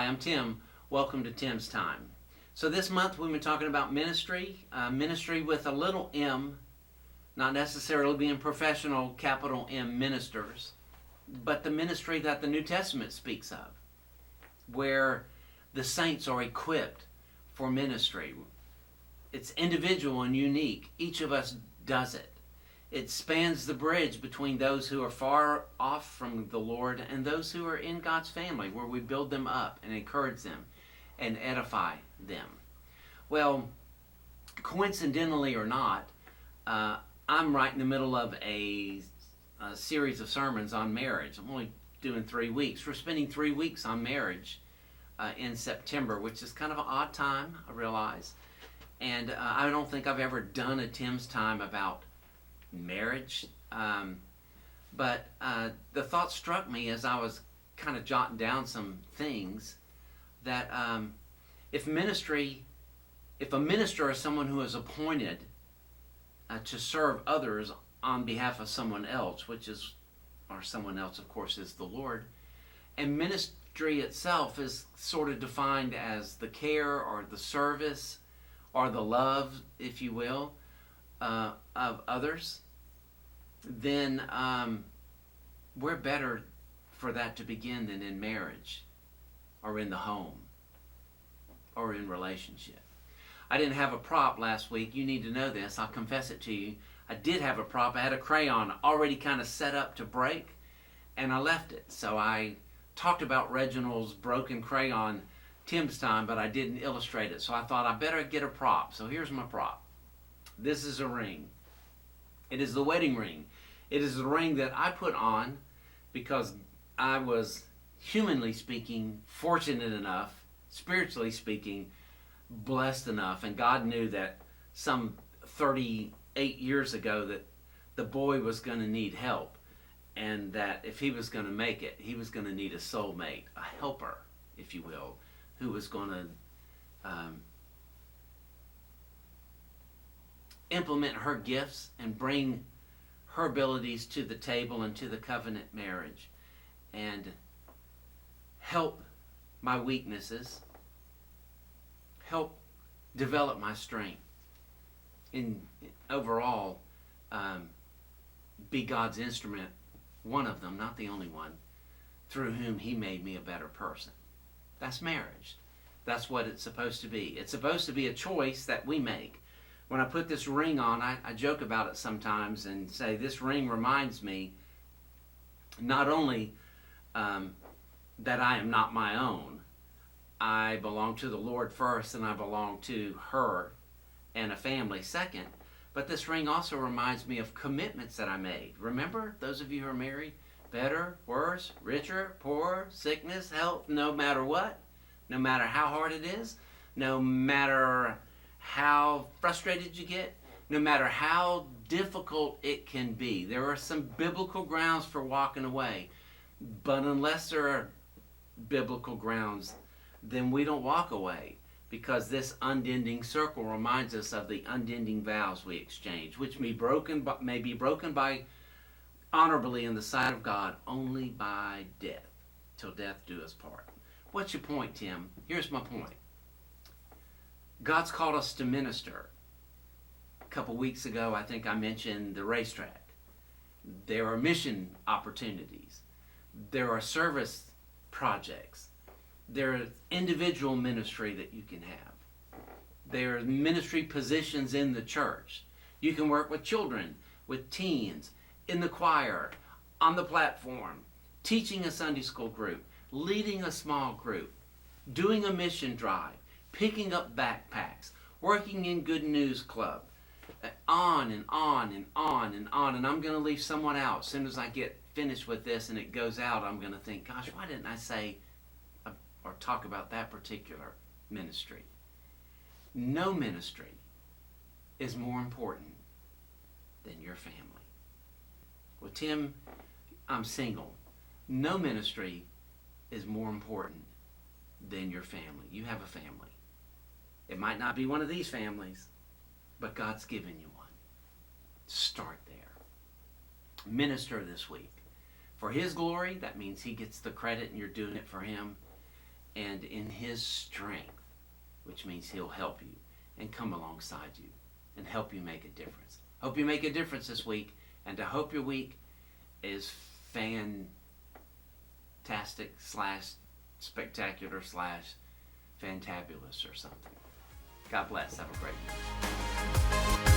Hi, I'm Tim. Welcome to Tim's Time. So this month we've been talking about ministry, ministry with a little m, not necessarily being professional capital M ministers, but the ministry that the New Testament speaks of, where the saints are equipped for ministry. It's individual and unique. Each of us does it. It spans the bridge between those who are far off from the Lord and those who are in God's family, where we build them up and encourage them and edify them. Well, coincidentally or not, I'm right in the middle of a series of sermons on marriage. I'm only doing 3 weeks. We're spending 3 weeks on marriage in September, which is kind of an odd time, I realize. And I don't think I've ever done a Tim's Time about marriage. But the thought struck me as I was kind of jotting down some things that if a minister is someone who is appointed to serve others on behalf of someone else, or someone else, of course, is the Lord, and ministry itself is sort of defined as the care or the service or the love, if you will, of others, then we're better for that to begin than in marriage or in the home or in relationship. I didn't have a prop last week. You need to know this. I'll confess it to you. I did have a prop. I had a crayon already kind of set up to break, and I left it. So I talked about Reginald's broken crayon Tim's Time, but I didn't illustrate it. So I thought I better get a prop. So here's my prop. This is a ring. It is the wedding ring. It is the ring that I put on because I was, humanly speaking, fortunate enough, spiritually speaking, blessed enough, and God knew that some 38 years ago that the boy was going to need help, and that if he was going to make it, he was going to need a soulmate, a helper, if you will, who was going to implement her gifts and bring her abilities to the table and to the covenant marriage and help my weaknesses, help develop my strength, and overall be God's instrument, one of them, not the only one, through whom he made me a better person. That's marriage. That's what it's supposed to be. It's supposed to be a choice that we make. When I put this ring on, I joke about it sometimes and say this ring reminds me not only that I am not my own. I belong to the Lord first, and I belong to her and a family second. But this ring also reminds me of commitments that I made. Remember, those of you who are married, better, worse, richer, poorer, sickness, health, no matter what, no matter how hard it is, no matter how frustrated you get, no matter how difficult it can be. There are some biblical grounds for walking away. But unless there are biblical grounds, then we don't walk away, because this unending circle reminds us of the unending vows we exchange, which may be broken by honorably in the sight of God only by death, till death do us part. What's your point, Tim? Here's my point. God's called us to minister. A couple weeks ago, I think I mentioned the racetrack. There are mission opportunities. There are service projects. There is individual ministry that you can have. There are ministry positions in the church. You can work with children, with teens, in the choir, on the platform, teaching a Sunday school group, leading a small group, doing a mission drive, picking up backpacks, working in Good News Club, on and on and on and on. And I'm going to leave someone out. As soon as I get finished with this and it goes out, I'm going to think, gosh, why didn't I say or talk about that particular ministry? No ministry is more important than your family. Well, Tim, I'm single. No ministry is more important than your family. You have a family. It might not be one of these families, but God's given you one. Start there. Minister this week. For his glory, that means he gets the credit and you're doing it for him. and in His strength, which means He'll help you and come alongside you and help you make a difference. Hope you make a difference this week, and I hope your week is fantastic slash spectacular slash fantabulous or something. God bless. Have a great week.